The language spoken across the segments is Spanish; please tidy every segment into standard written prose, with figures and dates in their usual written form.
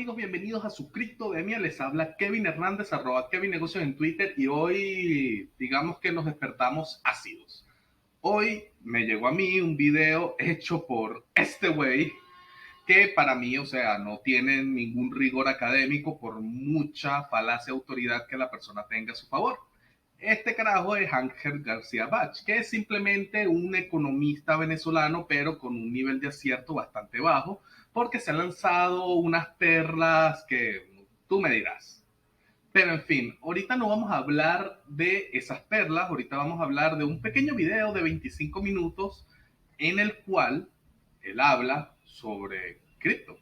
amigos? Bienvenidos a su Criptodemia. Les habla Kevin Hernández, @KevinNegocios en Twitter, y hoy digamos que nos despertamos ácidos. Hoy me llegó a mí un video hecho por este güey que para mí, o sea, no tiene ningún rigor académico por mucha falacia de autoridad que la persona tenga a su favor. Este carajo es Ángel García Bach, que es simplemente un economista venezolano, pero con un nivel de acierto bastante bajo, porque se han lanzado unas perlas que tú me dirás. Pero en fin, ahorita no vamos a hablar de esas perlas, ahorita vamos a hablar de un pequeño video de 25 minutos en el cual él habla sobre cripto.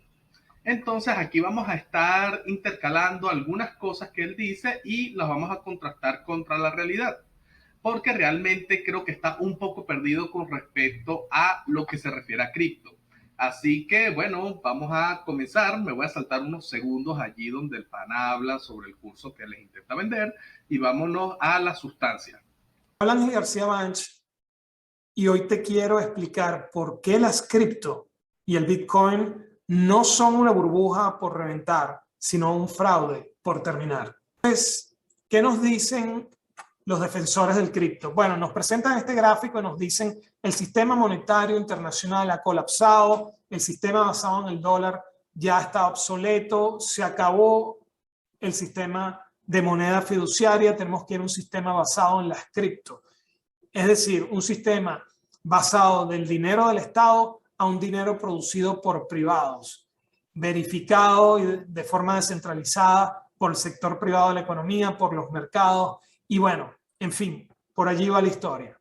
Entonces aquí vamos a estar intercalando algunas cosas que él dice y las vamos a contrastar contra la realidad, porque realmente creo que está un poco perdido con respecto a lo que se refiere a cripto. Así que bueno, vamos a comenzar. Me voy a saltar unos segundos allí donde el pana habla sobre el curso que les intenta vender y vámonos a la sustancia. Hola, Ángel García Banch, y hoy te quiero explicar por qué las cripto y el Bitcoin no son una burbuja por reventar, sino un fraude por terminar. Entonces, ¿qué nos dicen los defensores del cripto? Bueno, nos presentan este gráfico y nos dicen el sistema monetario internacional ha colapsado, el sistema basado en el dólar ya está obsoleto, se acabó el sistema de moneda fiduciaria, tenemos que ir a un sistema basado en las cripto. Es decir, un sistema basado del dinero del Estado a un dinero producido por privados, verificado y de forma descentralizada por el sector privado de la economía, por los mercados, y bueno, en fin, por allí va la historia.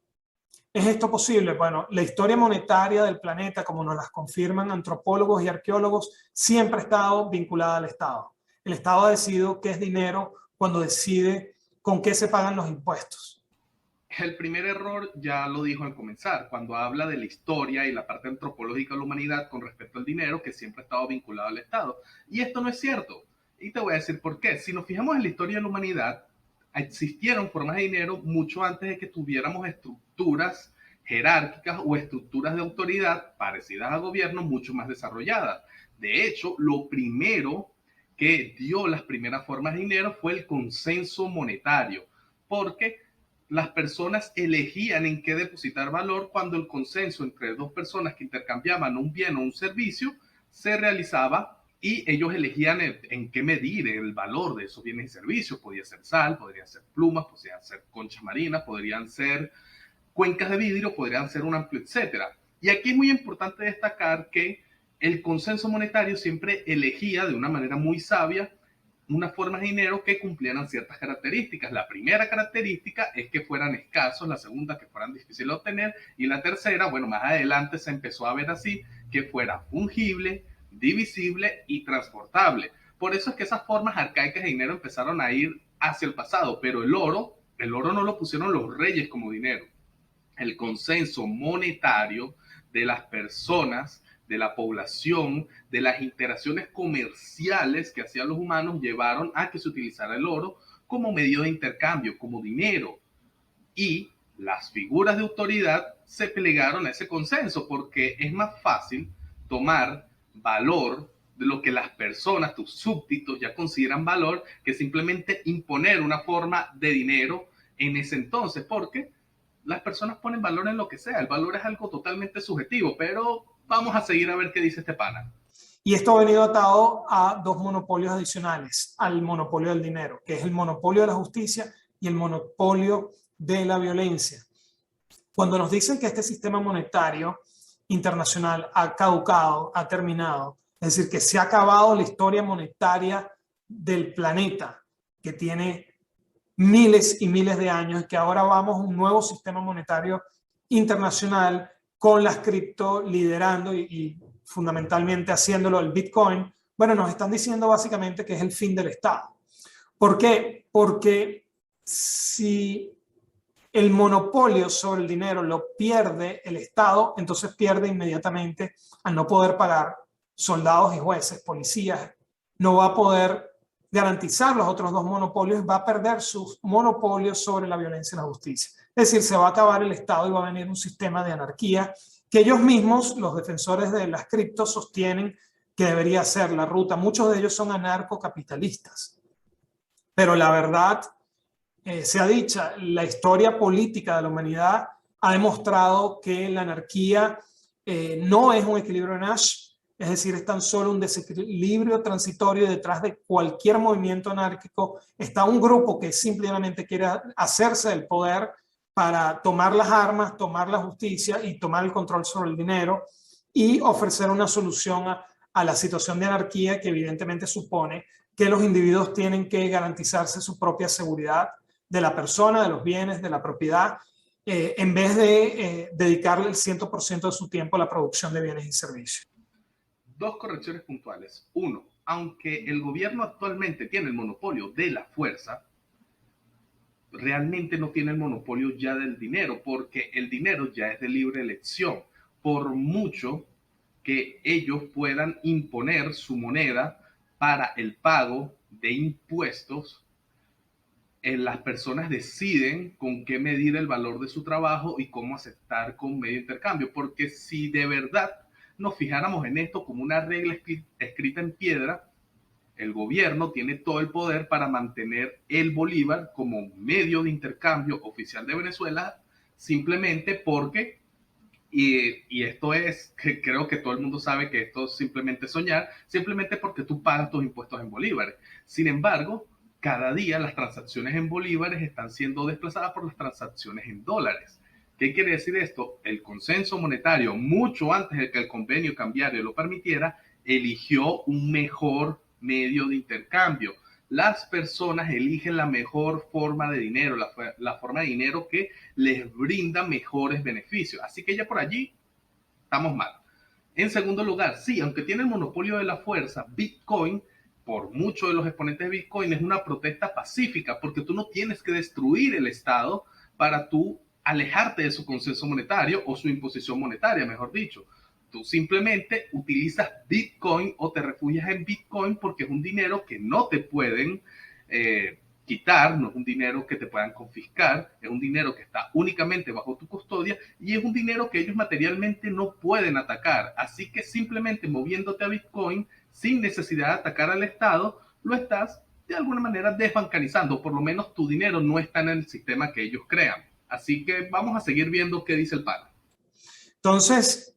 ¿Es esto posible? Bueno, la historia monetaria del planeta, como nos las confirman antropólogos y arqueólogos, siempre ha estado vinculada al Estado. El Estado ha decidido qué es dinero cuando decide con qué se pagan los impuestos. El primer error ya lo dijo al comenzar, cuando habla de la historia y la parte antropológica de la humanidad con respecto al dinero, que siempre ha estado vinculado al Estado. Y esto no es cierto. Y te voy a decir por qué. Si nos fijamos en la historia de la humanidad, existieron formas de dinero mucho antes de que tuviéramos estructuras jerárquicas o estructuras de autoridad parecidas a gobierno mucho más desarrolladas. De hecho, lo primero que dio las primeras formas de dinero fue el consenso monetario, porque las personas elegían en qué depositar valor cuando el consenso entre dos personas que intercambiaban un bien o un servicio se realizaba y ellos elegían en qué medir el valor de esos bienes y servicios. Podía ser sal, podrían ser plumas, podrían ser conchas marinas, podrían ser cuencas de vidrio, podrían ser un amplio, etcétera. Y aquí es muy importante destacar que el consenso monetario siempre elegía de una manera muy sabia unas formas de dinero que cumplieran ciertas características. La primera característica es que fueran escasos, la segunda que fueran difíciles de obtener y la tercera, bueno, más adelante se empezó a ver así, que fuera fungible, divisible y transportable. Por eso es que esas formas arcaicas de dinero empezaron a ir hacia el pasado, pero el oro no lo pusieron los reyes como dinero. El consenso monetario de las personas, de la población, de las interacciones comerciales que hacían los humanos llevaron a que se utilizara el oro como medio de intercambio, como dinero. Y las figuras de autoridad se plegaron a ese consenso porque es más fácil tomar valor de lo que las personas, tus súbditos, ya consideran valor que simplemente imponer una forma de dinero en ese entonces, porque las personas ponen valor en lo que sea. El valor es algo totalmente subjetivo, pero vamos a seguir a ver qué dice este pana. Y esto ha venido atado a dos monopolios adicionales al monopolio del dinero, que es el monopolio de la justicia y el monopolio de la violencia. Cuando nos dicen que este sistema monetario internacional ha caducado, ha terminado, es decir, que se ha acabado la historia monetaria del planeta, que tiene miles y miles de años, que ahora vamos a un nuevo sistema monetario internacional con las cripto liderando y fundamentalmente haciéndolo el Bitcoin, bueno, nos están diciendo básicamente que es el fin del Estado. ¿Por qué? Porque si el monopolio sobre el dinero lo pierde el Estado, entonces pierde inmediatamente al no poder pagar soldados y jueces, policías, no va a poder garantizar los otros dos monopolios, va a perder sus monopolios sobre la violencia y la justicia. Es decir, se va a acabar el Estado y va a venir un sistema de anarquía que ellos mismos, los defensores de las criptos, sostienen que debería ser la ruta. Muchos de ellos son anarcocapitalistas. Pero la verdad, sea dicha, la historia política de la humanidad ha demostrado que la anarquía no es un equilibrio de Nash, es decir, es tan solo un desequilibrio transitorio y detrás de cualquier movimiento anárquico está un grupo que simplemente quiere hacerse del poder para tomar las armas, tomar la justicia y tomar el control sobre el dinero y ofrecer una solución a la situación de anarquía que evidentemente supone que los individuos tienen que garantizarse su propia seguridad de la persona, de los bienes, de la propiedad, en vez de dedicarle el 100% de su tiempo a la producción de bienes y servicios. Dos correcciones puntuales. Uno, aunque el gobierno actualmente tiene el monopolio de la fuerza, realmente no tiene el monopolio ya del dinero, porque el dinero ya es de libre elección. Por mucho que ellos puedan imponer su moneda para el pago de impuestos, las personas deciden con qué medir el valor de su trabajo y cómo aceptar con medio intercambio, porque si de verdad nos fijáramos en esto como una regla escrita en piedra, el gobierno tiene todo el poder para mantener el bolívar como medio de intercambio oficial de Venezuela, simplemente porque, y esto es, que creo que todo el mundo sabe que esto es simplemente soñar, simplemente porque tú pagas tus impuestos en bolívares. Sin embargo, cada día las transacciones en bolívares están siendo desplazadas por las transacciones en dólares. ¿Qué quiere decir esto? El consenso monetario, mucho antes de que el convenio cambiario lo permitiera, eligió un mejor medio de intercambio. Las personas eligen la mejor forma de dinero, la forma de dinero que les brinda mejores beneficios. Así que ya por allí estamos mal. En segundo lugar, sí, aunque tiene el monopolio de la fuerza, Bitcoin, por muchos de los exponentes de Bitcoin, es una protesta pacífica, porque tú no tienes que destruir el Estado para tú alejarte de su consenso monetario o su imposición monetaria, mejor dicho. Tú simplemente utilizas Bitcoin o te refugias en Bitcoin porque es un dinero que no te pueden quitar, no es un dinero que te puedan confiscar, es un dinero que está únicamente bajo tu custodia y es un dinero que ellos materialmente no pueden atacar. Así que simplemente moviéndote a Bitcoin sin necesidad de atacar al Estado, lo estás de alguna manera desbancarizando. Por lo menos tu dinero no está en el sistema que ellos crean. Así que vamos a seguir viendo qué dice el pana. Entonces,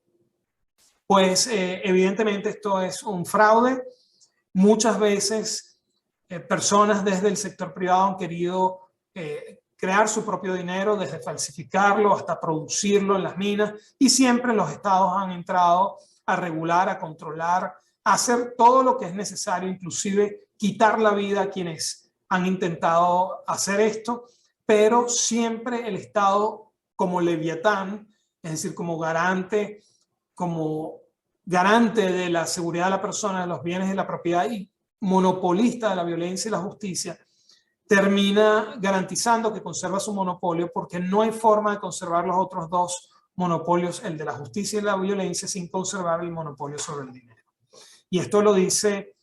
pues evidentemente esto es un fraude. Muchas veces personas desde el sector privado han querido crear su propio dinero, desde falsificarlo hasta producirlo en las minas, y siempre los estados han entrado a regular, a controlar, a hacer todo lo que es necesario, inclusive quitar la vida a quienes han intentado hacer esto, pero siempre el Estado como leviatán, es decir, como garante de la seguridad de la persona, de los bienes y la propiedad y monopolista de la violencia y la justicia, termina garantizando que conserva su monopolio porque no hay forma de conservar los otros dos monopolios, el de la justicia y la violencia, sin conservar el monopolio sobre el dinero. Y esto lo dice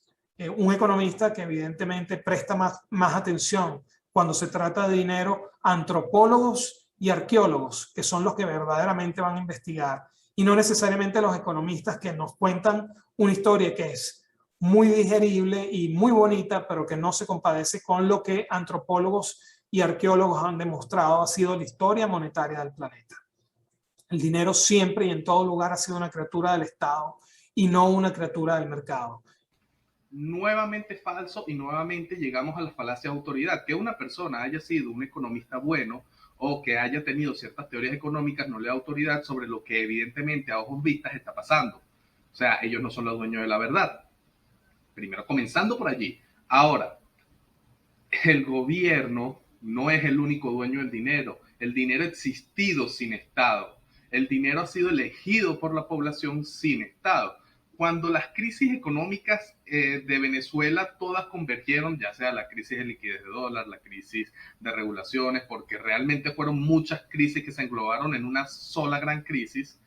un economista que evidentemente presta más atención cuando se trata de dinero, antropólogos y arqueólogos, que son los que verdaderamente van a investigar, y no necesariamente los economistas que nos cuentan una historia que es muy digerible y muy bonita, pero que no se compadece con lo que antropólogos y arqueólogos han demostrado ha sido la historia monetaria del planeta. El dinero siempre y en todo lugar ha sido una criatura del Estado y no una criatura del mercado. Nuevamente falso y nuevamente llegamos a la falacia de autoridad. Que una persona haya sido un economista bueno o que haya tenido ciertas teorías económicas no le da autoridad sobre lo que evidentemente a ojos vistas está pasando. O sea, ellos no son los dueños de la verdad. Primero, comenzando por allí. Ahora, el gobierno no es el único dueño del dinero. El dinero ha existido sin Estado. El dinero ha sido elegido por la población sin Estado. Cuando las crisis económicas de Venezuela todas convergieron, ya sea la crisis de liquidez de dólar, la crisis de regulaciones, porque realmente fueron muchas crisis que se englobaron en una sola gran crisis,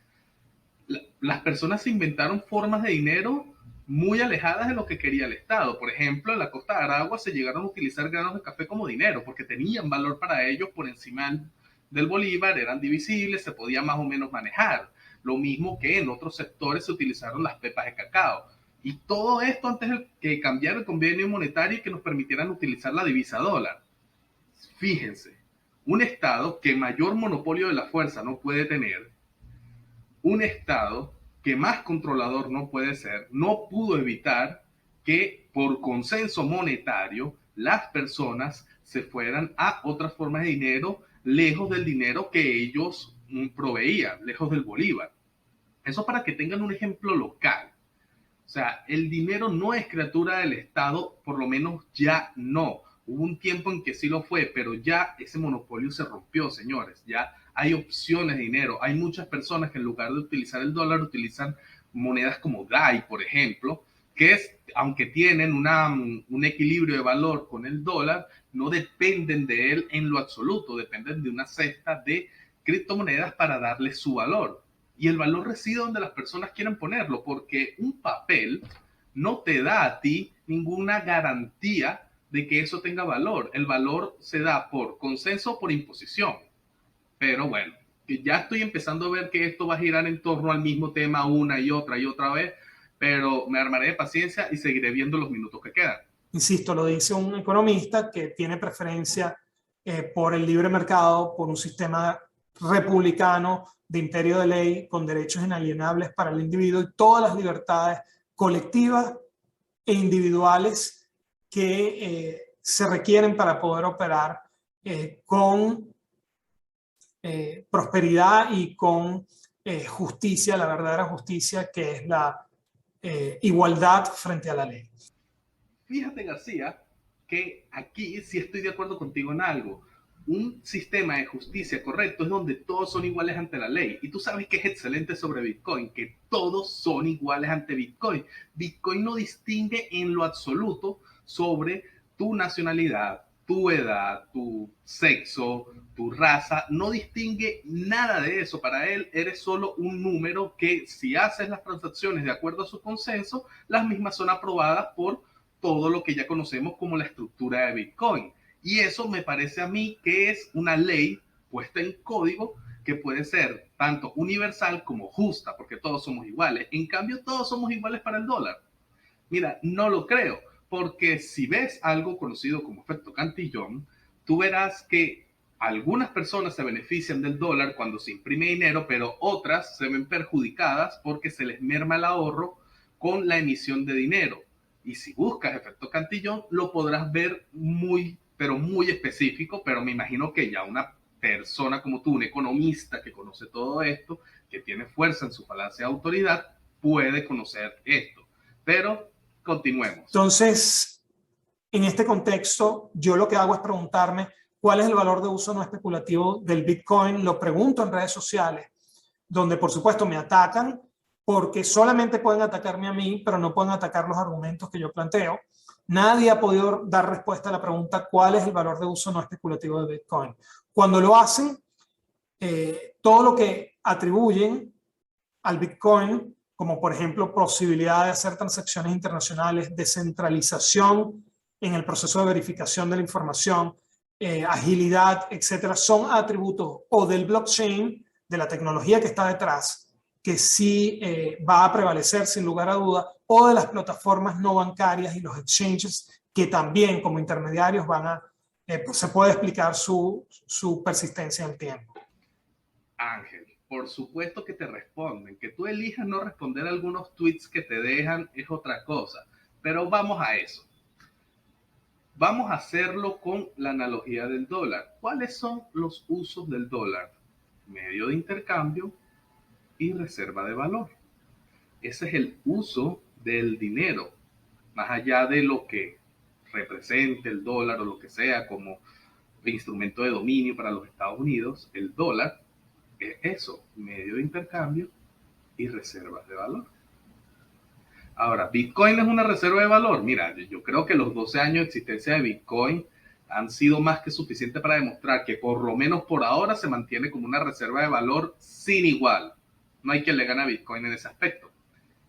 las personas se inventaron formas de dinero muy alejadas de lo que quería el Estado. Por ejemplo, en la costa de Aragua se llegaron a utilizar granos de café como dinero, porque tenían valor para ellos por encima del bolívar, eran divisibles, se podía más o menos manejar. Lo mismo que en otros sectores se utilizaron las pepas de cacao. Y todo esto antes de que cambiara el convenio monetario y que nos permitieran utilizar la divisa dólar. Fíjense, un Estado que mayor monopolio de la fuerza no puede tener, un Estado que más controlador no puede ser, no pudo evitar que por consenso monetario las personas se fueran a otras formas de dinero lejos del dinero que ellos proveían, lejos del bolívar. Eso para que tengan un ejemplo local. O sea, el dinero no es criatura del Estado, por lo menos ya no. Hubo un tiempo en que sí lo fue, pero ya ese monopolio se rompió, señores. Ya hay opciones de dinero. Hay muchas personas que en lugar de utilizar el dólar utilizan monedas como DAI, por ejemplo, que es, aunque tienen un equilibrio de valor con el dólar, no dependen de él en lo absoluto, dependen de una cesta de criptomonedas para darle su valor. Y el valor reside donde las personas quieren ponerlo, porque un papel no te da a ti ninguna garantía de que eso tenga valor. El valor se da por consenso o por imposición. Pero bueno, ya estoy empezando a ver que esto va a girar en torno al mismo tema una y otra vez, pero me armaré de paciencia y seguiré viendo los minutos que quedan. Insisto, lo dice un economista que tiene preferencia por el libre mercado, por un sistema republicano de imperio de ley con derechos inalienables para el individuo y todas las libertades colectivas e individuales que se requieren para poder operar con prosperidad y con justicia, la verdadera justicia, que es la igualdad frente a la ley. Fíjate, García, que aquí sí estoy de acuerdo contigo en algo. Un sistema de justicia correcto es donde todos son iguales ante la ley. Y tú sabes que es excelente sobre Bitcoin, que todos son iguales ante Bitcoin. Bitcoin no distingue en lo absoluto sobre tu nacionalidad, tu edad, tu sexo, tu raza. No distingue nada de eso. Para él eres solo un número que si haces las transacciones de acuerdo a su consenso, las mismas son aprobadas por todo lo que ya conocemos como la estructura de Bitcoin. Y eso me parece a mí que es una ley puesta en código que puede ser tanto universal como justa, porque todos somos iguales. En cambio, todos somos iguales para el dólar. Mira, no lo creo, porque si ves algo conocido como efecto Cantillon, tú verás que algunas personas se benefician del dólar cuando se imprime dinero, pero otras se ven perjudicadas porque se les merma el ahorro con la emisión de dinero. Y si buscas efecto Cantillon, lo podrás ver muy, pero muy específico, pero me imagino que ya una persona como tú, un economista que conoce todo esto, que tiene fuerza en su falacia de autoridad, puede conocer esto. Pero continuemos. Entonces, en este contexto, yo lo que hago es preguntarme cuál es el valor de uso no especulativo del Bitcoin. Lo pregunto en redes sociales, donde por supuesto me atacan, porque solamente pueden atacarme a mí, pero no pueden atacar los argumentos que yo planteo. Nadie ha podido dar respuesta a la pregunta cuál es el valor de uso no especulativo de Bitcoin. Cuando lo hacen, todo lo que atribuyen al Bitcoin, como por ejemplo posibilidad de hacer transacciones internacionales, descentralización en el proceso de verificación de la información, agilidad, etcétera, son atributos o del blockchain, de la tecnología que está detrás, que sí va a prevalecer sin lugar a duda, o de las plataformas no bancarias y los exchanges que también como intermediarios van a, pues se puede explicar su persistencia en el tiempo. Ángel, por supuesto que te responden. Que tú elijas no responder a algunos tweets que te dejan es otra cosa. Pero vamos a eso. Vamos a hacerlo con la analogía del dólar. ¿Cuáles son los usos del dólar? Medio de intercambio y reserva de valor. Ese es el uso del dinero. Más allá de lo que represente el dólar o lo que sea como instrumento de dominio para los Estados Unidos, el dólar es eso, medio de intercambio y reservas de valor. Ahora, ¿Bitcoin es una reserva de valor? Mira, yo creo que los 12 años de existencia de Bitcoin han sido más que suficientes para demostrar que por lo menos por ahora se mantiene como una reserva de valor sin igual. No hay quien le gane a Bitcoin en ese aspecto.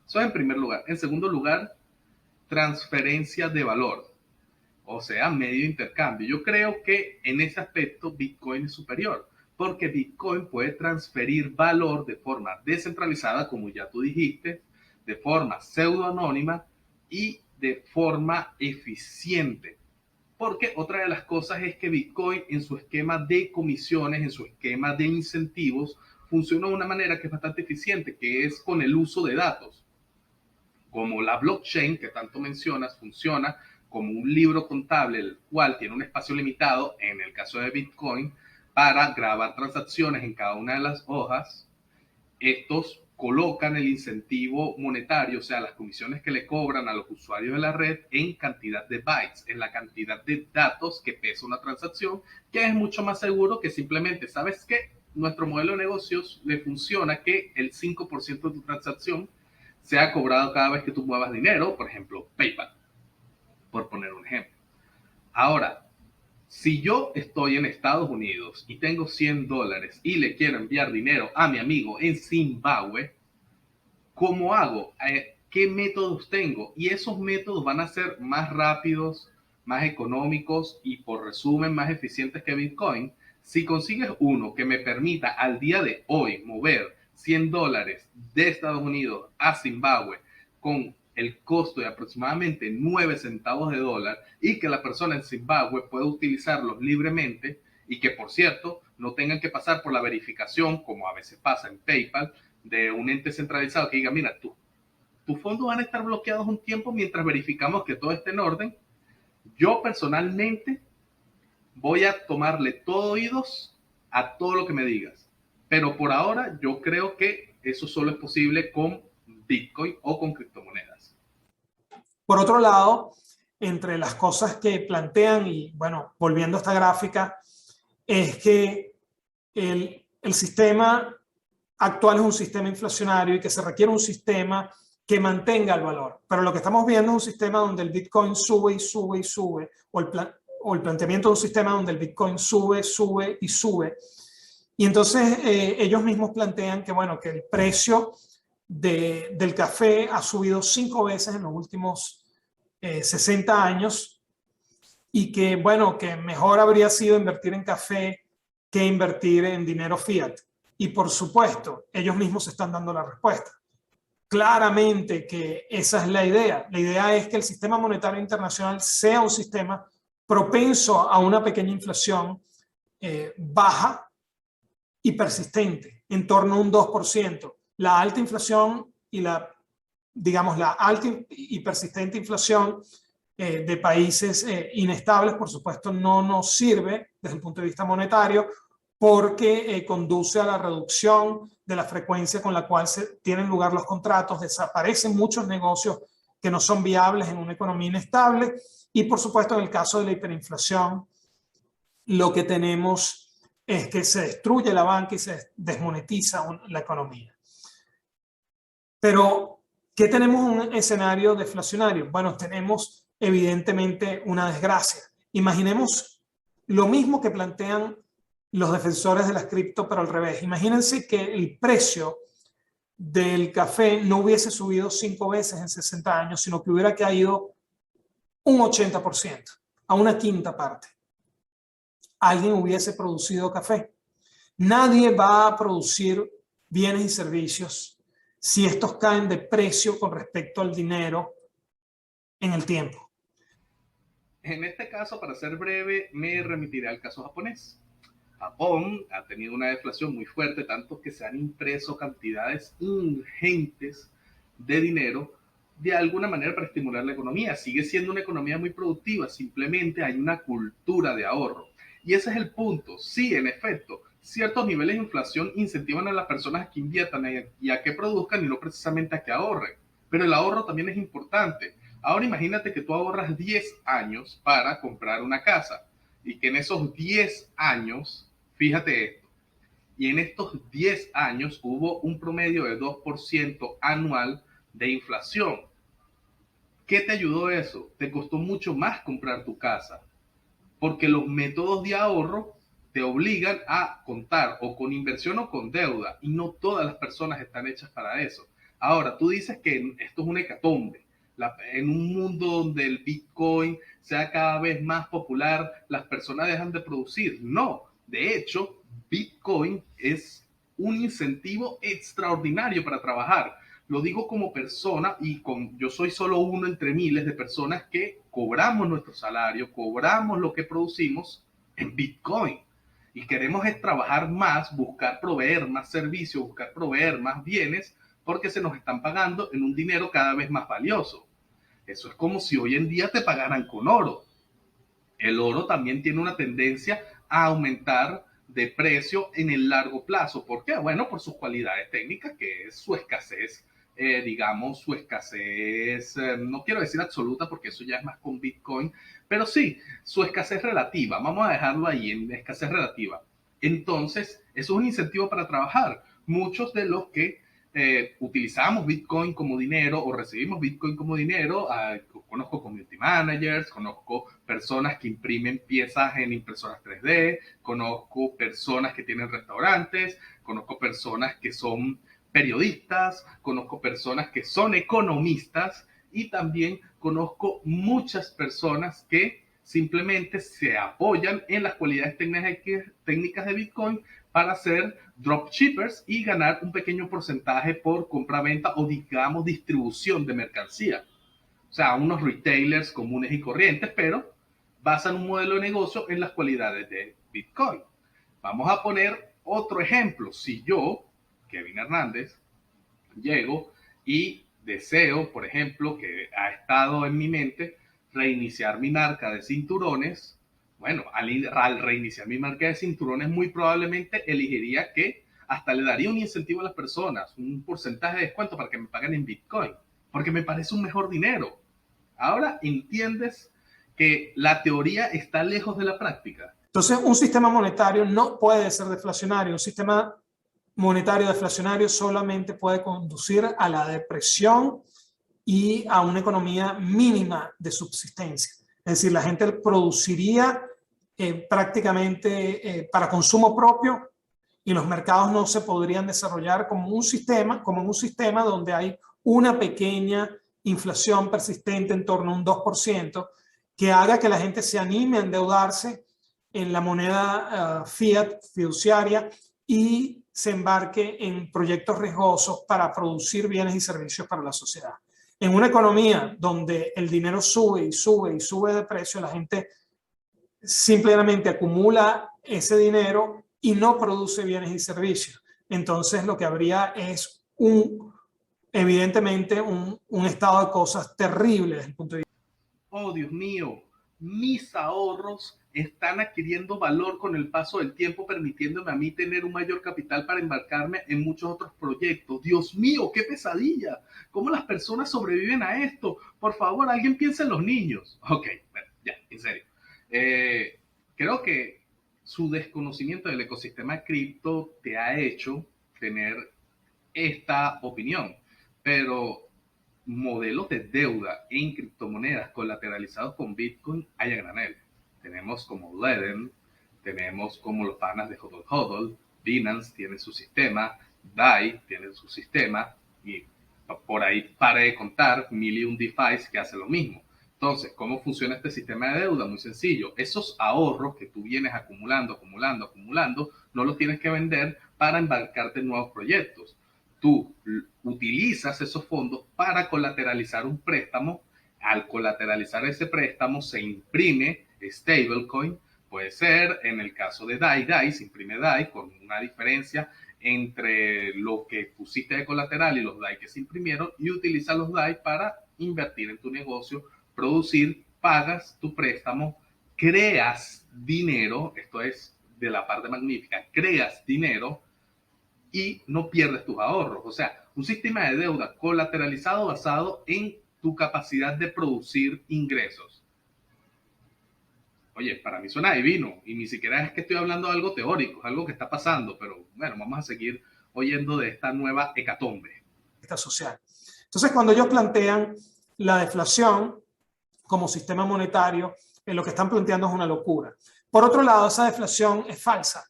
Eso es en primer lugar. En segundo lugar, transferencia de valor, o sea, medio de intercambio. Yo creo que en ese aspecto Bitcoin es superior, porque Bitcoin puede transferir valor de forma descentralizada, como ya tú dijiste, de forma pseudoanónima y de forma eficiente. Porque otra de las cosas es que Bitcoin en su esquema de comisiones, en su esquema de incentivos, funciona de una manera que es bastante eficiente, que es con el uso de datos. Como la blockchain que tanto mencionas, funciona como un libro contable, el cual tiene un espacio limitado, en el caso de Bitcoin, para grabar transacciones en cada una de las hojas. Estos colocan el incentivo monetario, o sea, las comisiones que le cobran a los usuarios de la red en cantidad de bytes, en la cantidad de datos que pesa una transacción, que es mucho más seguro que simplemente, ¿sabes qué? Nuestro modelo de negocios le funciona que el 5% de tu transacción sea cobrado cada vez que tú muevas dinero, por ejemplo, PayPal, por poner un ejemplo. Ahora, si yo estoy en Estados Unidos y tengo $100 y le quiero enviar dinero a mi amigo en Zimbabue, ¿cómo hago? ¿Qué métodos tengo? Y esos métodos van a ser más rápidos, más económicos y por resumen más eficientes que Bitcoin. Si consigues uno que me permita al día de hoy mover $100 de Estados Unidos a Zimbabue con el costo de aproximadamente 9 centavos de dólar y que la persona en Zimbabue pueda utilizarlos libremente y que, por cierto, no tengan que pasar por la verificación, como a veces pasa en PayPal, de un ente centralizado que diga, mira, tus fondos van a estar bloqueados un tiempo mientras verificamos que todo esté en orden. Yo personalmente voy a tomarle todo oídos a todo lo que me digas. Pero por ahora yo creo que eso solo es posible con Bitcoin o con criptomonedas. Por otro lado, entre las cosas que plantean, y bueno, volviendo a esta gráfica, es que el sistema actual es un sistema inflacionario y que se requiere un sistema que mantenga el valor. Pero lo que estamos viendo es un sistema donde el Bitcoin sube y sube y sube, o el planteamiento de un sistema donde el Bitcoin sube, sube y sube. Y entonces ellos mismos plantean que, bueno, que el precio del café ha subido 5 veces en los últimos 60 años y que, bueno, que mejor habría sido invertir en café que invertir en dinero fiat. Y por supuesto, ellos mismos están dando la respuesta. Claramente que esa es la idea. La idea es que el sistema monetario internacional sea un sistema propenso a una pequeña inflación baja y persistente, en torno a un 2%. La alta inflación y digamos, la alta y persistente inflación de países inestables, por supuesto, no nos sirve desde el punto de vista monetario porque conduce a la reducción de la frecuencia con la cual tienen lugar los contratos, desaparecen muchos negocios que no son viables en una economía inestable y, por supuesto, en el caso de la hiperinflación, lo que tenemos es que se destruye la banca y se desmonetiza la economía. Pero, ¿qué tenemos en un escenario deflacionario? Bueno, tenemos evidentemente una desgracia. Imaginemos lo mismo que plantean los defensores de las cripto, pero al revés. Imagínense que el precio del café no hubiese subido 5 veces en 60 años, sino que hubiera caído un 80%, a una quinta parte. Alguien hubiese producido café. Nadie va a producir bienes y servicios si estos caen de precio con respecto al dinero en el tiempo. En este caso, para ser breve, me remitiré al caso japonés. Japón ha tenido una deflación muy fuerte, tanto que se han impreso cantidades ingentes de dinero de alguna manera para estimular la economía. Sigue siendo una economía muy productiva, simplemente hay una cultura de ahorro. Y ese es el punto. Sí, en efecto, ciertos niveles de inflación incentivan a las personas a que inviertan y a que produzcan y no precisamente a que ahorren. Pero el ahorro también es importante. Ahora imagínate que tú ahorras 10 años para comprar una casa y que en esos 10 años, fíjate esto, y en estos 10 años hubo un promedio de 2% anual de inflación. ¿Qué te ayudó eso? Te costó mucho más comprar tu casa, porque los métodos de ahorro te obligan a contar o con inversión o con deuda, y no todas las personas están hechas para eso. Ahora, tú dices que esto es una hecatombe. En un mundo donde el Bitcoin sea cada vez más popular, las personas dejan de producir. No, de hecho, Bitcoin es un incentivo extraordinario para trabajar. lo digo como persona y yo soy solo uno entre miles de personas que cobramos nuestro salario, cobramos lo que producimos en Bitcoin. Y queremos es trabajar más, buscar proveer más servicios, buscar proveer más bienes, porque se nos están pagando en un dinero cada vez más valioso. Eso es como si hoy en día te pagaran con oro. El oro también tiene una tendencia a aumentar de precio en el largo plazo. ¿Por qué? Bueno, por sus cualidades técnicas, que es su escasez, digamos, su escasez, no quiero decir absoluta porque eso ya es más con Bitcoin, pero sí, su escasez relativa. Vamos a dejarlo ahí en escasez relativa. Entonces, eso es un incentivo para trabajar. Muchos de los que utilizamos Bitcoin como dinero o recibimos Bitcoin como dinero, conozco community managers, conozco personas que imprimen piezas en impresoras 3D, conozco personas que tienen restaurantes, conozco personas que son periodistas, conozco personas que son economistas y también conozco muchas personas que simplemente se apoyan en las cualidades técnicas de Bitcoin para hacer dropshippers y ganar un pequeño porcentaje por compra-venta o, digamos, distribución de mercancía. O sea, unos retailers comunes y corrientes, pero basan un modelo de negocio en las cualidades de Bitcoin. Vamos a poner otro ejemplo. Si yo, Kevin Hernández, llego y deseo, por ejemplo, que ha estado en mi mente, reiniciar mi marca de cinturones, bueno, al reiniciar mi marca de cinturones, muy probablemente elegiría que hasta le daría un incentivo a las personas, un porcentaje de descuento para que me paguen en Bitcoin, porque me parece un mejor dinero. Ahora entiendes que la teoría está lejos de la práctica. Entonces, un sistema monetario no puede ser deflacionario. Un sistema monetario deflacionario solamente puede conducir a la depresión y a una economía mínima de subsistencia. Es decir, la gente produciría prácticamente para consumo propio y los mercados no se podrían desarrollar como un sistema donde hay una pequeña inflación persistente en torno a un 2% que haga que la gente se anime a endeudarse en la moneda fiat fiduciaria y se embarque en proyectos riesgosos para producir bienes y servicios para la sociedad. En una economía donde el dinero sube y sube y sube de precio, la gente simplemente acumula ese dinero y no produce bienes y servicios. Entonces lo que habría es evidentemente un estado de cosas terrible desde el punto de vista. Oh, Dios mío, mis ahorros están adquiriendo valor con el paso del tiempo, permitiéndome a mí tener un mayor capital para embarcarme en muchos otros proyectos. Dios mío, qué pesadilla. ¿Cómo las personas sobreviven a esto? Por favor, alguien piensa en los niños. Ok, bueno, ya, en serio. Creo que su desconocimiento del ecosistema cripto te ha hecho tener esta opinión, pero modelos de deuda en criptomonedas colateralizados con Bitcoin hay a granel. Tenemos como Ledger, tenemos como los panas de HODL HODL, Binance tiene su sistema, DAI tiene su sistema y por ahí para de contar mil y un DeFi que hace lo mismo. Entonces, ¿cómo funciona este sistema de deuda? Muy sencillo. Esos ahorros que tú vienes acumulando, no los tienes que vender para embarcarte en nuevos proyectos. Tú utilizas esos fondos para colateralizar un préstamo. Al colateralizar ese préstamo se imprime stablecoin. Puede ser, en el caso de DAI se imprime DAI con una diferencia entre lo que pusiste de colateral y los DAI que se imprimieron, y utilizas los DAI para invertir en tu negocio, producir, pagas tu préstamo, creas dinero, esto es de la parte magnífica, creas dinero y no pierdes tus ahorros. O sea, un sistema de deuda colateralizado basado en tu capacidad de producir ingresos. Oye, para mí suena divino y ni siquiera es que estoy hablando de algo teórico, es algo que está pasando, pero bueno, vamos a seguir oyendo de esta nueva hecatombe social. Entonces, cuando ellos plantean la deflación como sistema monetario, lo que están planteando es una locura. Por otro lado, esa deflación es falsa.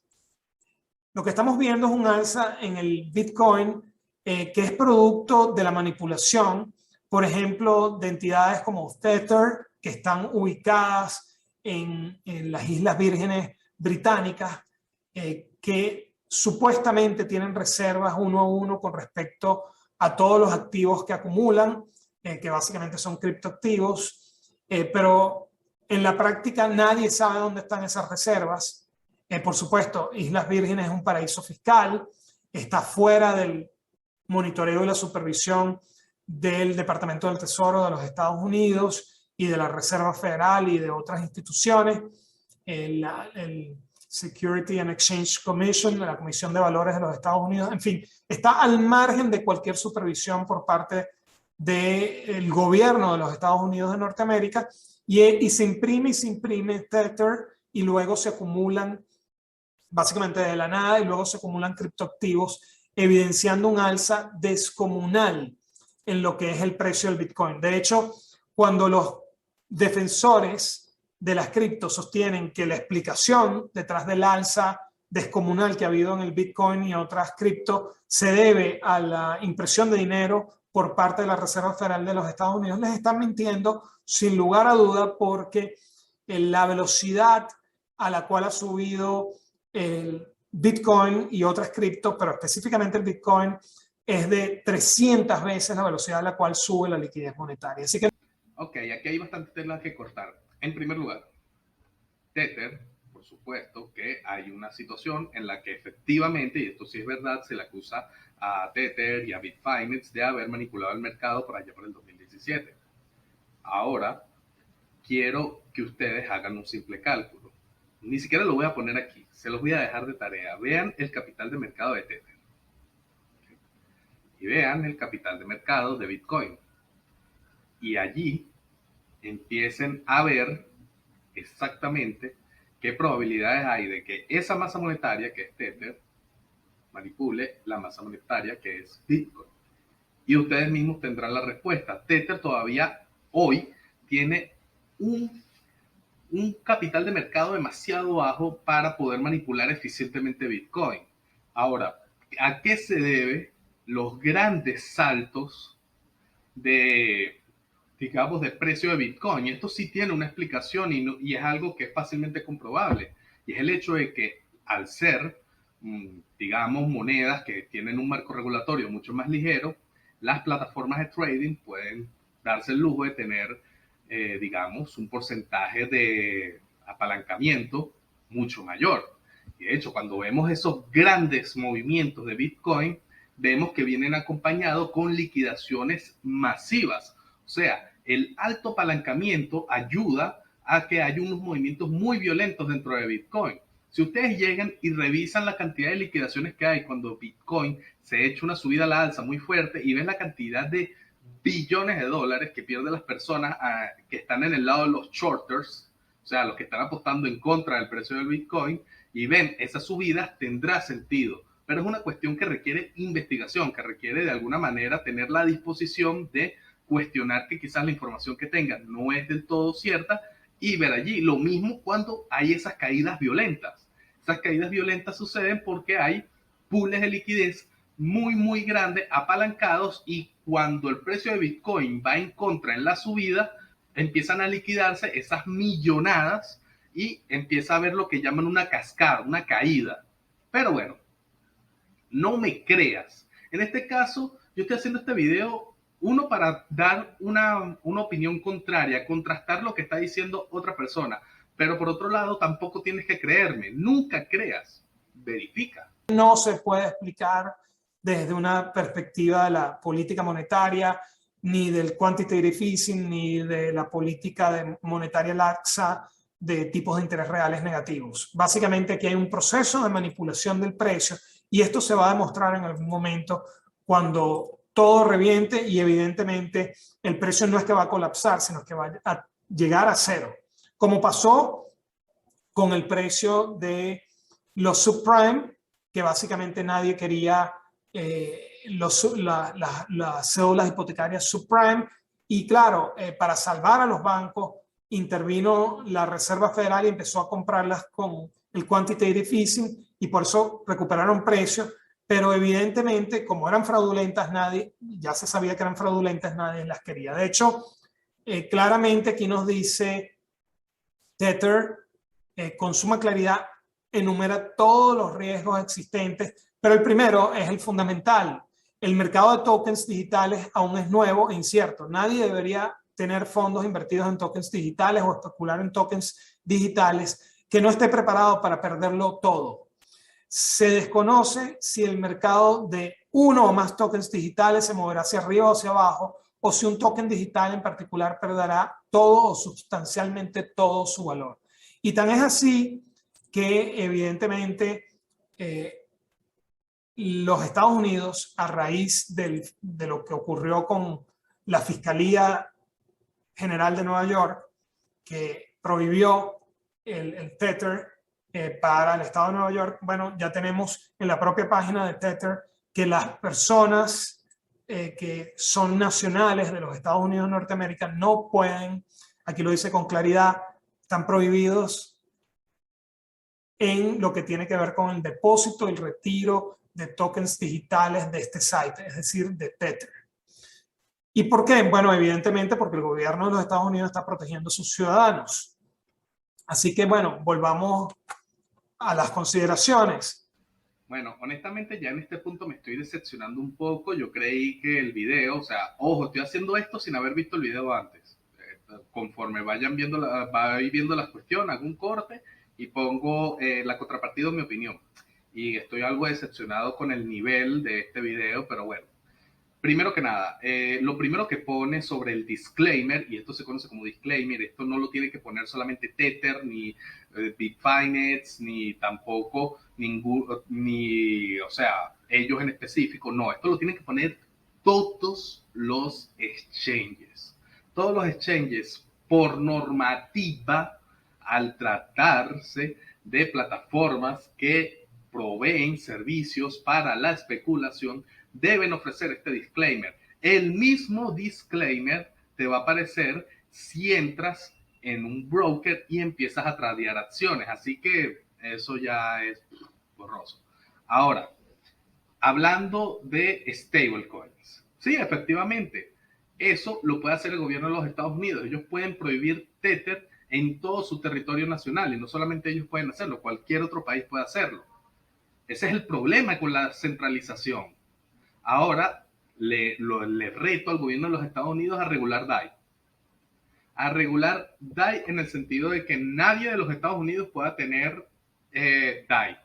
Lo que estamos viendo es un alza en el Bitcoin que es producto de la manipulación, por ejemplo, de entidades como Tether, que están ubicadas en las Islas Vírgenes Británicas, que supuestamente tienen reservas 1 a 1 con respecto a todos los activos que acumulan, que básicamente son criptoactivos, pero en la práctica nadie sabe dónde están esas reservas. Por supuesto, Islas Vírgenes es un paraíso fiscal, está fuera del monitoreo y la supervisión del Departamento del Tesoro de los Estados Unidos y de la Reserva Federal y de otras instituciones. El Security and Exchange Commission, la Comisión de Valores de los Estados Unidos, en fin, está al margen de cualquier supervisión por parte del gobierno de los Estados Unidos de Norteamérica, y se imprime Tether y luego se acumulan básicamente de la nada, y luego se acumulan criptoactivos, evidenciando un alza descomunal en lo que es el precio del Bitcoin. De hecho, cuando los defensores de las criptos sostienen que la explicación detrás del alza descomunal que ha habido en el Bitcoin y otras criptos se debe a la impresión de dinero por parte de la Reserva Federal de los Estados Unidos, les están mintiendo sin lugar a duda, porque la velocidad a la cual ha subido el Bitcoin y otras criptos, pero específicamente el Bitcoin, es de 300 veces la velocidad a la cual sube la liquidez monetaria. Así que... Ok, aquí hay bastante tela que cortar. En primer lugar, Tether, por supuesto que hay una situación en la que efectivamente, y esto sí es verdad, se le acusa a Tether y a Bitfinex de haber manipulado el mercado por allá por el 2017. Ahora, quiero que ustedes hagan un simple cálculo. Ni siquiera lo voy a poner aquí, se los voy a dejar de tarea. Vean el capital de mercado de Tether. Y vean el capital de mercado de Bitcoin. Y allí empiecen a ver exactamente qué probabilidades hay de que esa masa monetaria, que es Tether, manipule la masa monetaria, que es Bitcoin. Y ustedes mismos tendrán la respuesta. Tether todavía hoy tiene un capital de mercado demasiado bajo para poder manipular eficientemente Bitcoin. Ahora, ¿a qué se debe los grandes saltos de, digamos, de precio de Bitcoin? Y esto sí tiene una explicación y es algo que es fácilmente comprobable. Y es el hecho de que al ser, digamos, monedas que tienen un marco regulatorio mucho más ligero, las plataformas de trading pueden darse el lujo de tener, digamos, un porcentaje de apalancamiento mucho mayor. Y de hecho, cuando vemos esos grandes movimientos de Bitcoin, vemos que vienen acompañados con liquidaciones masivas. O sea, el alto apalancamiento ayuda a que haya unos movimientos muy violentos dentro de Bitcoin. Si ustedes llegan y revisan la cantidad de liquidaciones que hay cuando Bitcoin se echa una subida a la alza muy fuerte y ven la cantidad de billones de dólares que pierden las personas que están en el lado de los shorters, o sea, los que están apostando en contra del precio del Bitcoin, y ven esas subidas, tendrá sentido. Pero es una cuestión que requiere investigación, que requiere de alguna manera tener la disposición de cuestionar que quizás la información que tengan no es del todo cierta y ver allí. Lo mismo cuando hay esas caídas violentas. Esas caídas violentas suceden porque hay pools de liquidez muy grandes, apalancados, y cuando el precio de Bitcoin va en contra en la subida, empiezan a liquidarse esas millonadas y empieza a haber lo que llaman una cascada, una caída. Pero bueno, no me creas. En este caso, yo estoy haciendo este video, uno, para dar una opinión contraria, contrastar lo que está diciendo otra persona. Pero por otro lado, tampoco tienes que creerme. Nunca creas. Verifica. No se puede explicar desde una perspectiva de la política monetaria, ni del quantitative easing, ni de la política monetaria laxa de tipos de interés reales negativos. Básicamente aquí hay un proceso de manipulación del precio, y esto se va a demostrar en algún momento cuando todo reviente, y evidentemente el precio no es que va a colapsar, sino que va a llegar a cero, como pasó con el precio de los subprime, que básicamente nadie quería las cédulas hipotecarias subprime, y claro, para salvar a los bancos intervino la Reserva Federal y empezó a comprarlas con el quantitative easing, y por eso recuperaron precios. Pero evidentemente, como eran fraudulentas, ya se sabía que eran fraudulentas, nadie las quería. De hecho, claramente aquí nos dice Tether, con suma claridad, enumera todos los riesgos existentes, pero el primero es el fundamental. el mercado de tokens digitales aún es nuevo e incierto. Nadie debería tener fondos invertidos en tokens digitales o especular en tokens digitales que no esté preparado para perderlo todo. Se desconoce si el mercado de uno o más tokens digitales se moverá hacia arriba o hacia abajo, o si un token digital en particular perderá todo o sustancialmente todo su valor. Y tan es así que evidentemente los Estados Unidos, a raíz de lo que ocurrió con la Fiscalía General de Nueva York, que prohibió el Tether para el Estado de Nueva York, bueno, ya tenemos en la propia página de Tether que las personas que son nacionales de los Estados Unidos de Norteamérica no pueden, aquí lo dice con claridad, están prohibidos en lo que tiene que ver con el depósito y el retiro de tokens digitales de este site, es decir, de Tether. ¿Y por qué? Bueno, evidentemente porque el gobierno de los Estados Unidos está protegiendo a sus ciudadanos. Así que, bueno, volvamos a las consideraciones. Bueno, honestamente ya en este punto me estoy decepcionando un poco. Yo creí que el video, o sea, ojo, estoy haciendo esto sin haber visto el video antes. Conforme vayan viendo, viendo las cuestiones, hago un corte y pongo la contrapartida de mi opinión. Y estoy algo decepcionado con el nivel de este video, pero bueno. Primero que nada, lo primero que pone sobre el disclaimer, y esto se conoce como disclaimer, esto no lo tiene que poner solamente Tether, ni Bitfinex, ni tampoco o sea, ellos en específico, no, esto lo tienen que poner todos los exchanges. Todos los exchanges, por normativa, al tratarse de plataformas que proveen servicios para la especulación, deben ofrecer este disclaimer. El mismo disclaimer te va a aparecer si entras en un broker y empiezas a tradear acciones. Así que eso ya es borroso. Ahora, hablando de stablecoins. Sí, efectivamente, eso lo puede hacer el gobierno de los Estados Unidos. Ellos pueden prohibir Tether en todo su territorio nacional y no solamente ellos pueden hacerlo, cualquier otro país puede hacerlo. Ese es el problema con la centralización. Ahora le reto al gobierno de los Estados Unidos a regular DAI. A regular DAI en el sentido de que nadie de los Estados Unidos pueda tener DAI,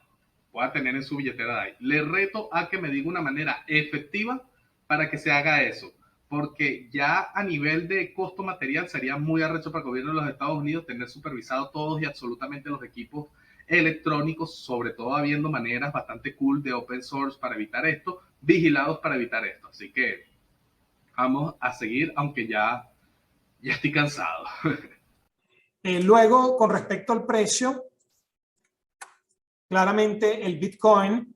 pueda tener en su billetera DAI. Le reto a que me diga una manera efectiva para que se haga eso. Porque ya a nivel de costo material sería muy arrecho para el gobierno de los Estados Unidos tener supervisado todos y absolutamente los equipos electrónicos, sobre todo habiendo maneras bastante cool de open source para evitar esto, vigilados para evitar esto. Así que vamos a seguir, aunque ya estoy cansado. Luego, con respecto al precio, claramente el Bitcoin,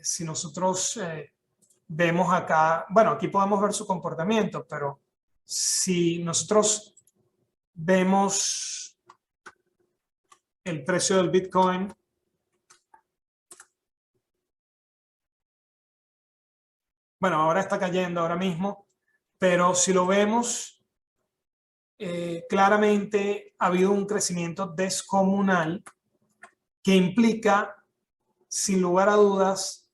si nosotros vemos acá, bueno, aquí podemos ver su comportamiento, pero si nosotros vemos el precio del Bitcoin, bueno, ahora está cayendo ahora mismo, pero si lo vemos, claramente ha habido un crecimiento descomunal que implica, sin lugar a dudas,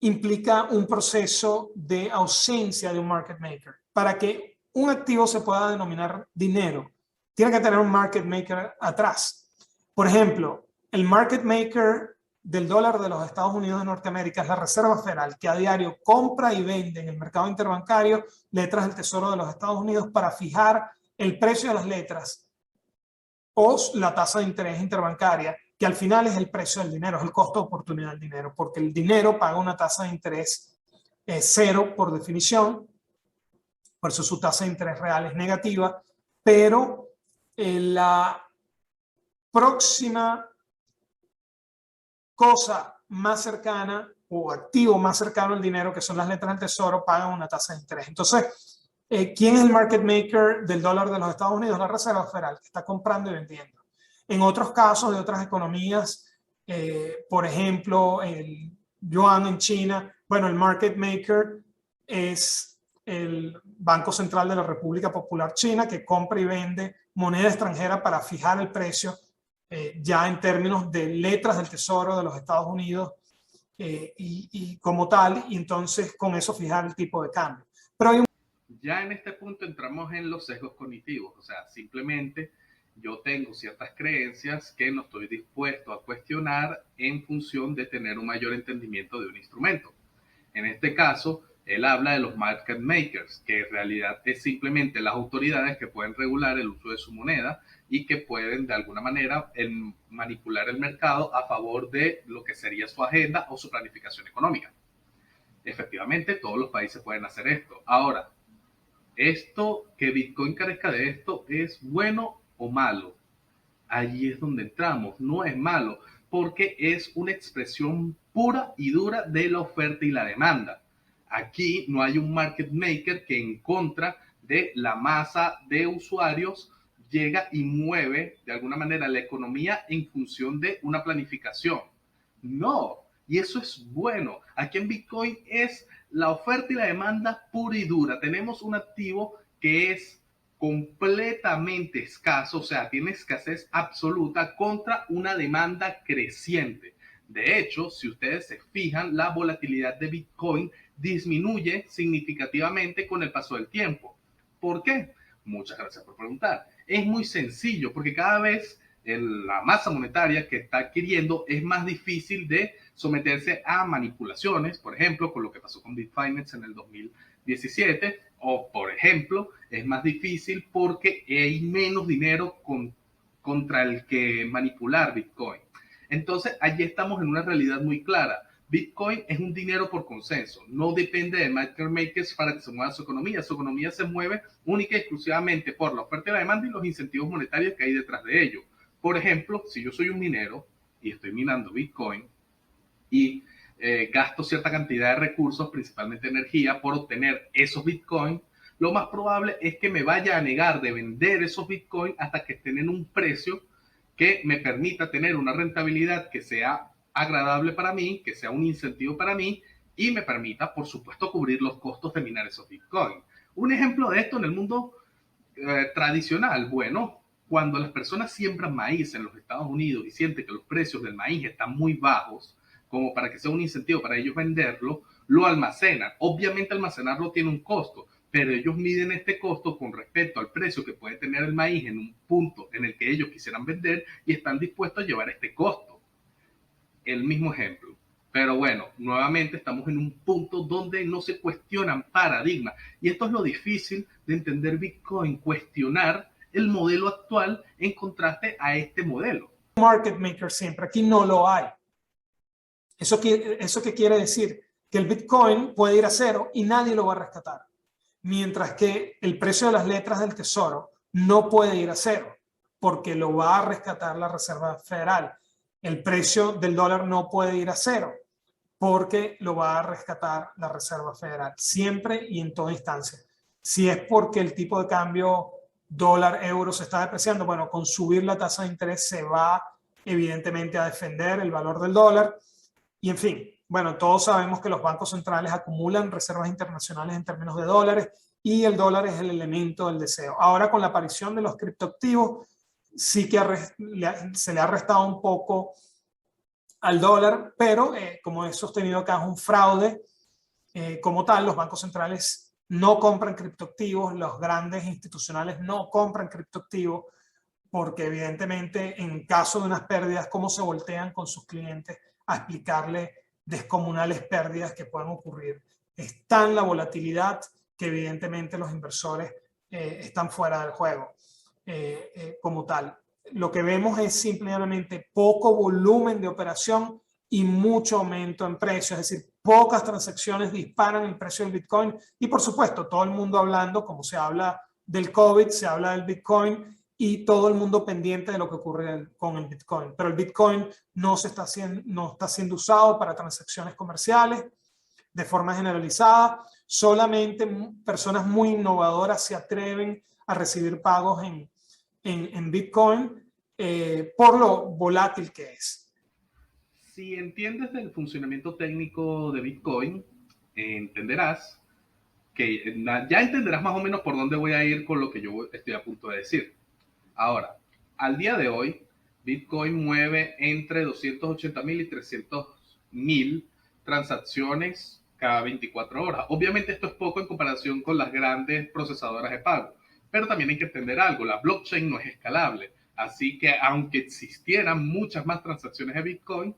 implica un proceso de ausencia de un market maker. Para que un activo se pueda denominar dinero, tiene que tener un market maker atrás. Por ejemplo, el market maker del dólar de los Estados Unidos de Norteamérica es la Reserva Federal, que a diario compra y vende en el mercado interbancario letras del Tesoro de los Estados Unidos para fijar el precio de las letras o la tasa de interés interbancaria, que al final es el precio del dinero, es el costo de oportunidad del dinero, porque el dinero paga una tasa de interés cero por definición, por eso su tasa de interés real es negativa, pero la próxima cosa más cercana o activo más cercano al dinero, que son las letras del tesoro, pagan una tasa de interés. Entonces, ¿quién es el market maker del dólar de los Estados Unidos? La Reserva Federal, que está comprando y vendiendo. En otros casos de otras economías, por ejemplo, el yuan en China, bueno, el market maker es el Banco Central de la República Popular China, que compra y vende moneda extranjera para fijar el precio ya en términos de letras del Tesoro de los Estados Unidos y como tal, y entonces con eso fijar el tipo de cambio. Pero hay un... Ya en este punto entramos en los sesgos cognitivos, o sea, simplemente yo tengo ciertas creencias que no estoy dispuesto a cuestionar en función de tener un mayor entendimiento de un instrumento. En este caso, él habla de los market makers, que en realidad es simplemente las autoridades que pueden regular el uso de su moneda y que pueden de alguna manera manipular el mercado a favor de lo que sería su agenda o su planificación económica. Efectivamente, todos los países pueden hacer esto. Ahora, esto, que Bitcoin carezca de esto, ¿es bueno o malo? Allí es donde entramos. No es malo, porque es una expresión pura y dura de la oferta y la demanda. Aquí no hay un market maker que en contra de la masa de usuarios llega y mueve de alguna manera la economía en función de una planificación. No, y eso es bueno. Aquí en Bitcoin es la oferta y la demanda pura y dura. Tenemos un activo que es completamente escaso, o sea, tiene escasez absoluta contra una demanda creciente. De hecho, si ustedes se fijan, la volatilidad de Bitcoin disminuye significativamente con el paso del tiempo. ¿Por qué? Muchas gracias por preguntar. Es muy sencillo, porque cada vez la masa monetaria que está adquiriendo es más difícil de someterse a manipulaciones, por ejemplo, con lo que pasó con Bitfinex en el 2017, o por ejemplo, es más difícil porque hay menos dinero contra el que manipular Bitcoin. Entonces, allí estamos en una realidad muy clara. Bitcoin es un dinero por consenso, no depende de market makers para que se mueva su economía. Su economía se mueve única y exclusivamente por la oferta y la demanda y los incentivos monetarios que hay detrás de ello. Por ejemplo, si yo soy un minero y estoy minando Bitcoin y gasto cierta cantidad de recursos, principalmente energía, por obtener esos Bitcoin, lo más probable es que me vaya a negar de vender esos Bitcoin hasta que estén en un precio que me permita tener una rentabilidad que sea agradable para mí, que sea un incentivo para mí y me permita, por supuesto, cubrir los costos de minar esos Bitcoin. Un ejemplo de esto en el mundo tradicional, bueno, cuando las personas siembran maíz en los Estados Unidos y sienten que los precios del maíz están muy bajos, como para que sea un incentivo para ellos venderlo, lo almacenan. Obviamente almacenarlo tiene un costo, pero ellos miden este costo con respecto al precio que puede tener el maíz en un punto en el que ellos quisieran vender y están dispuestos a llevar este costo. El mismo ejemplo. Pero bueno, nuevamente estamos en un punto donde no se cuestionan paradigmas. Y esto es lo difícil de entender Bitcoin, cuestionar el modelo actual en contraste a este modelo. Market maker siempre, aquí no lo hay. ¿Eso qué quiere decir? Que el Bitcoin puede ir a cero y nadie lo va a rescatar. Mientras que el precio de las letras del tesoro no puede ir a cero porque lo va a rescatar la Reserva Federal. El precio del dólar no puede ir a cero porque lo va a rescatar la Reserva Federal, siempre y en toda instancia. Si es porque el tipo de cambio dólar-euro se está depreciando, bueno, con subir la tasa de interés se va evidentemente a defender el valor del dólar. Y en fin, bueno, todos sabemos que los bancos centrales acumulan reservas internacionales en términos de dólares y el dólar es el elemento del deseo. Ahora con la aparición de los criptoactivos, sí que se le ha restado un poco al dólar, pero como he sostenido acá es un fraude como tal, los bancos centrales no compran criptoactivos, los grandes institucionales no compran criptoactivos, porque evidentemente en caso de unas pérdidas, ¿cómo se voltean con sus clientes a explicarle descomunales pérdidas que pueden ocurrir? Es tan la volatilidad que evidentemente los inversores están fuera del juego como tal. Lo que vemos es simplemente poco volumen de operación y mucho aumento en precios, es decir, pocas transacciones disparan el precio del Bitcoin y por supuesto todo el mundo hablando, como se habla del COVID, se habla del Bitcoin y todo el mundo pendiente de lo que ocurre con el Bitcoin. Pero el Bitcoin no está siendo usado para transacciones comerciales de forma generalizada. Solamente personas muy innovadoras se atreven a recibir pagos en Bitcoin por lo volátil que es. Si entiendes del funcionamiento técnico de Bitcoin, entenderás que ya entenderás más o menos por dónde voy a ir con lo que yo estoy a punto de decir. Ahora, al día de hoy, Bitcoin mueve entre 280.000 y 300.000 transacciones cada 24 horas. Obviamente esto es poco en comparación con las grandes procesadoras de pago, pero también hay que entender algo, la blockchain no es escalable, así que aunque existieran muchas más transacciones de Bitcoin,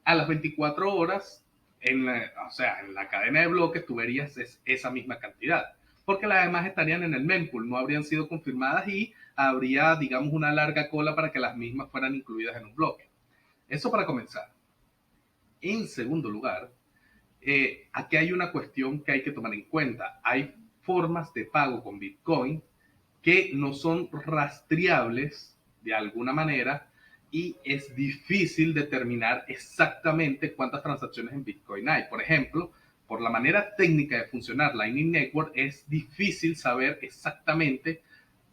a las 24 horas, o sea, en la cadena de bloques tú verías esa misma cantidad, porque las demás estarían en el mempool, no habrían sido confirmadas y habría, digamos, una larga cola para que las mismas fueran incluidas en un bloque. Eso para comenzar. En segundo lugar, aquí hay una cuestión que hay que tomar en cuenta. Hay formas de pago con Bitcoin que no son rastreables de alguna manera y es difícil determinar exactamente cuántas transacciones en Bitcoin hay. Por ejemplo, por la manera técnica de funcionar Lightning Network, es difícil saber exactamente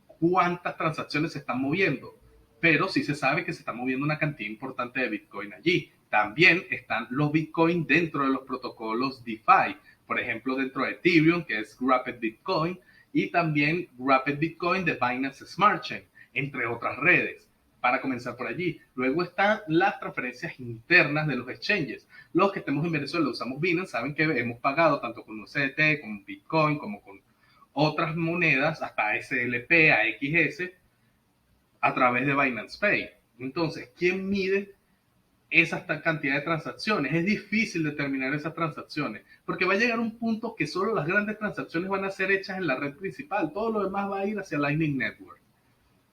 cuántas transacciones se están moviendo, pero sí se sabe que se está moviendo una cantidad importante de Bitcoin allí. También están los Bitcoin dentro de los protocolos DeFi, por ejemplo, dentro de Ethereum, que es Rapid Bitcoin, y también Rapid Bitcoin de Binance Smart Chain, entre otras redes. Para comenzar por allí. Luego están las transferencias internas de los exchanges. Los que estemos en Venezuela usamos Binance, saben que hemos pagado tanto con USDT, con Bitcoin, como con otras monedas, hasta SLP, AXS, a través de Binance Pay. Entonces, ¿quién mide esa cantidad de transacciones? Es difícil determinar esas transacciones, porque va a llegar un punto que solo las grandes transacciones van a ser hechas en la red principal, todo lo demás va a ir hacia Lightning Network.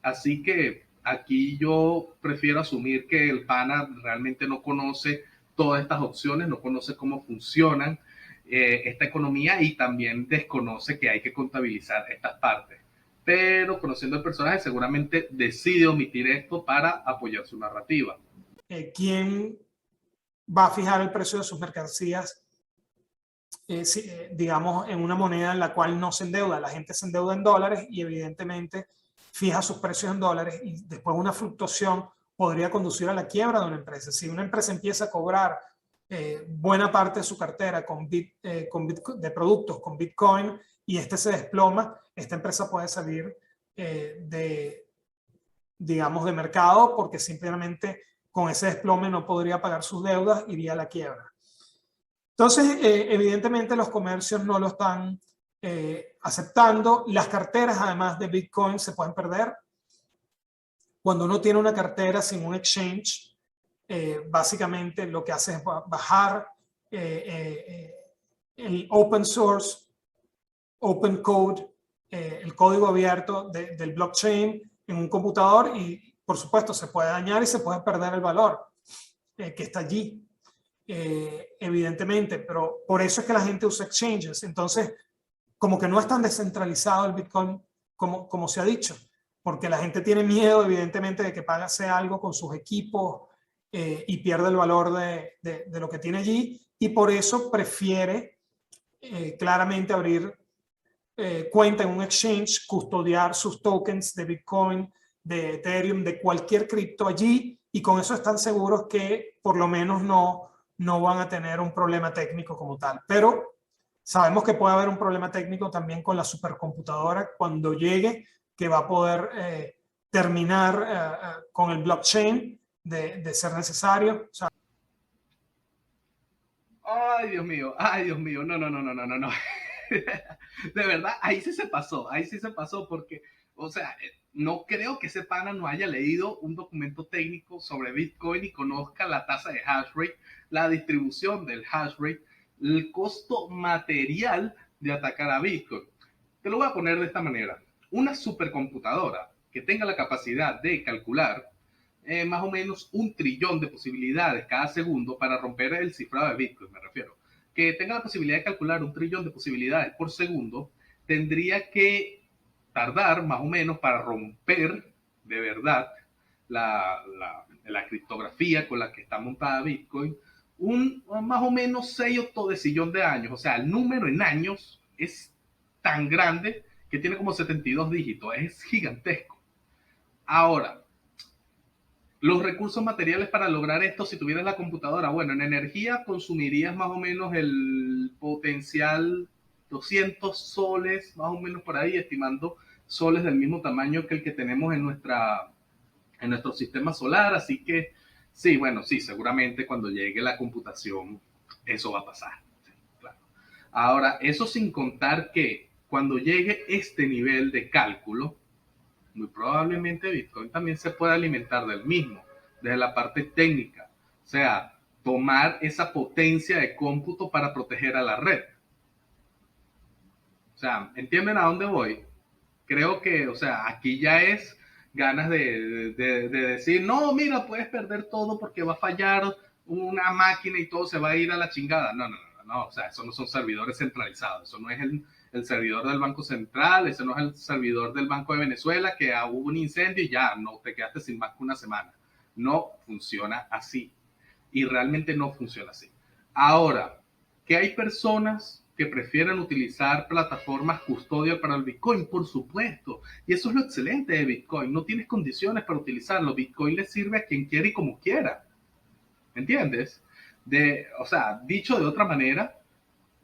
Así que aquí yo prefiero asumir que el pana realmente no conoce todas estas opciones, no conoce cómo funcionan esta economía y también desconoce que hay que contabilizar estas partes. Pero conociendo el personaje seguramente decide omitir esto para apoyar su narrativa. ¿Quién va a fijar el precio de sus mercancías, digamos, en una moneda en la cual no se endeuda? La gente se endeuda en dólares y evidentemente fija sus precios en dólares y después una fluctuación podría conducir a la quiebra de una empresa. Si una empresa empieza a cobrar buena parte de su cartera de productos con Bitcoin y este se desploma, esta empresa puede salir digamos, de mercado porque simplemente con ese desplome no podría pagar sus deudas, iría a la quiebra. Entonces, evidentemente los comercios no lo están aceptando. Las carteras, además de Bitcoin, se pueden perder. Cuando uno tiene una cartera sin un exchange, básicamente lo que hace es bajar el open source, open code, el código abierto del blockchain en un computador y, por supuesto, se puede dañar y se puede perder el valor que está allí. Evidentemente, pero por eso es que la gente usa exchanges. Entonces, como que no es tan descentralizado el Bitcoin como se ha dicho, porque la gente tiene miedo, evidentemente, de que pagase algo con sus equipos y pierde el valor de lo que tiene allí, y por eso prefiere claramente abrir cuenta en un exchange, custodiar sus tokens de Bitcoin, de Ethereum, de cualquier cripto allí, y con eso están seguros que por lo menos no van a tener un problema técnico como tal. Pero sabemos que puede haber un problema técnico también con la supercomputadora cuando llegue, que va a poder terminar con el blockchain de ser necesario. O sea, Ay Dios mío, no, no, no, no, no, no, no. De verdad, ahí sí se pasó porque, o sea, no creo que ese pana no haya leído un documento técnico sobre Bitcoin y conozca la tasa de hash rate, la distribución del hash rate, el costo material de atacar a Bitcoin. Te lo voy a poner de esta manera. Una supercomputadora que tenga la capacidad de calcular más o menos 1 trillón de posibilidades cada segundo para romper el cifrado de Bitcoin, me refiero. Que tenga la posibilidad de calcular 1 trillón de posibilidades por segundo, tendría que tardar más o menos para romper de verdad la criptografía con la que está montada Bitcoin, más o menos 6 octodecillón de años. O sea, el número en años es tan grande que tiene como 72 dígitos. Es gigantesco. Ahora, los recursos materiales para lograr esto, si tuvieras la computadora, bueno, en energía consumirías más o menos el potencial 200 soles, más o menos por ahí, estimando soles del mismo tamaño que el que tenemos en nuestro sistema solar. Así que sí, bueno, sí, seguramente cuando llegue la computación Eso va a pasar. Sí, claro. Ahora, eso sin contar que cuando llegue este nivel de cálculo, muy probablemente Bitcoin también se pueda alimentar del mismo, desde la parte técnica. O sea, tomar esa potencia de cómputo para proteger a la red. O sea, ¿entienden a dónde voy? Creo que, o sea, aquí ya es ganas de decir, no, mira, puedes perder todo porque va a fallar una máquina y todo se va a ir a la chingada. No, no, no, no, o sea, eso no son servidores centralizados, eso no es el servidor del Banco Central, eso no es el servidor del Banco de Venezuela que hubo un incendio y ya, no, te quedaste sin más que una semana. No funciona así. Y realmente no funciona así. Ahora, que hay personas que prefieren utilizar plataformas custodia para el Bitcoin, por supuesto. Y eso es lo excelente de Bitcoin. No tienes condiciones para utilizarlo. Bitcoin le sirve a quien quiera y como quiera. ¿Entiendes? O sea, dicho de otra manera,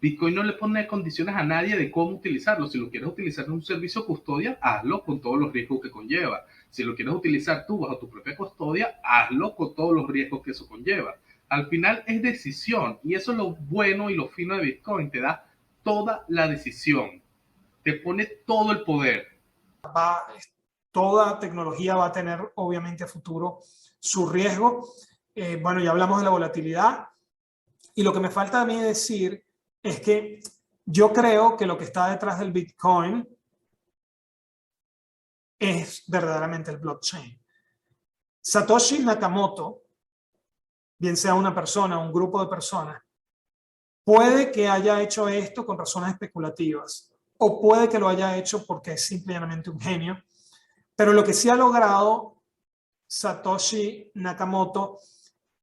Bitcoin no le pone condiciones a nadie de cómo utilizarlo. Si lo quieres utilizar en un servicio custodia, hazlo con todos los riesgos que conlleva. Si lo quieres utilizar tú bajo tu propia custodia, hazlo con todos los riesgos que eso conlleva. Al final es decisión, y eso es lo bueno y lo fino de Bitcoin, te da toda la decisión, te pone todo el poder. Toda tecnología va a tener obviamente a futuro su riesgo. Bueno, ya hablamos de la volatilidad, y lo que me falta a mí decir es que yo creo que lo que está detrás del Bitcoin es verdaderamente el blockchain. Satoshi Nakamoto, bien sea una persona o un grupo de personas, puede que haya hecho esto con razones especulativas, o puede que lo haya hecho porque es simplemente un genio, pero lo que sí ha logrado Satoshi Nakamoto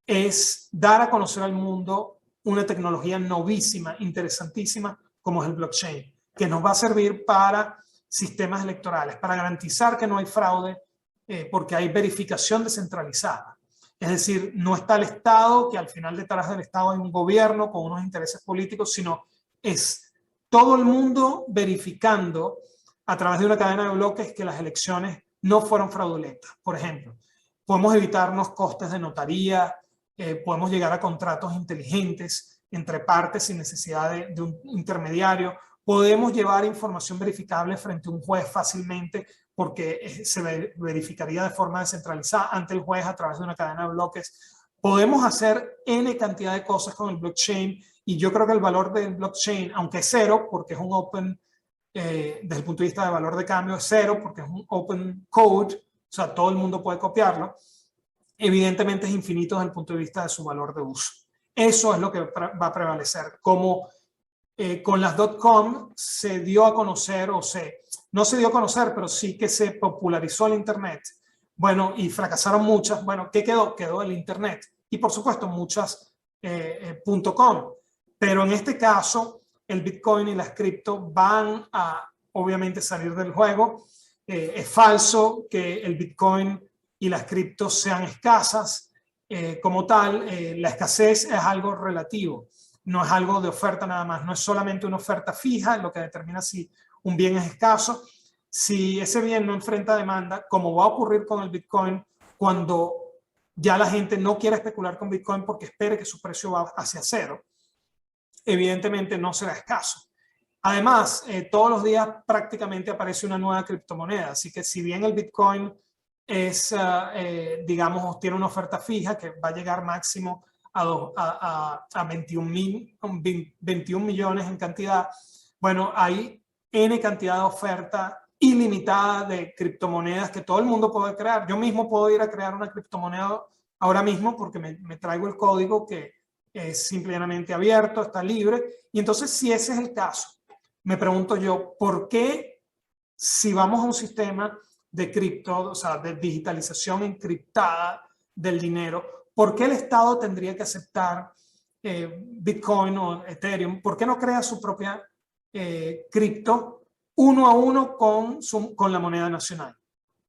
es dar a conocer al mundo una tecnología novísima, interesantísima, como es el blockchain, que nos va a servir para sistemas electorales, para garantizar que no hay fraude, porque hay verificación descentralizada. Es decir, no está el Estado, que al final detrás del Estado hay un gobierno con unos intereses políticos, sino es todo el mundo verificando a través de una cadena de bloques que las elecciones no fueron fraudulentas. Por ejemplo, podemos evitarnos costes de notaría, podemos llegar a contratos inteligentes entre partes sin necesidad de un intermediario, podemos llevar información verificable frente a un juez fácilmente porque se verificaría de forma descentralizada ante el juez a través de una cadena de bloques. Podemos hacer N cantidad de cosas con el blockchain, y yo creo que el valor del blockchain, aunque es cero, porque es un open, desde el punto de vista de valor de cambio, es cero, porque es un open code, o sea, todo el mundo puede copiarlo, evidentemente es infinito desde el punto de vista de su valor de uso. Eso es lo que va a prevalecer. Como con las .com se dio a conocer, no se dio a conocer, pero sí que se popularizó el Internet. Bueno, y fracasaron muchas. Bueno, ¿qué quedó? Quedó el Internet. Y por supuesto muchas .com. Pero en este caso, el Bitcoin y las cripto van a obviamente salir del juego. Es falso que el Bitcoin y las criptos sean escasas. Como tal, la escasez es algo relativo. No es algo de oferta nada más, no es solamente una oferta fija lo que determina si un bien es escaso. Si ese bien no enfrenta demanda, como va a ocurrir con el Bitcoin, cuando ya la gente no quiere especular con Bitcoin porque espere que su precio va hacia cero, evidentemente no será escaso. Además, todos los días prácticamente aparece una nueva criptomoneda, así que si bien el Bitcoin es, digamos, tiene una oferta fija que va a llegar máximo a 21 millones en cantidad, bueno, hay N cantidad de oferta ilimitada de criptomonedas que todo el mundo puede crear. Yo mismo puedo ir a crear una criptomoneda ahora mismo porque me traigo el código que es simplemente abierto, está libre. Y entonces, si ese es el caso, me pregunto yo, ¿por qué si vamos a un sistema de cripto, o sea, de digitalización encriptada del dinero, ¿por qué el Estado tendría que aceptar Bitcoin o Ethereum? ¿Por qué no crea su propia cripto uno a uno con la moneda nacional?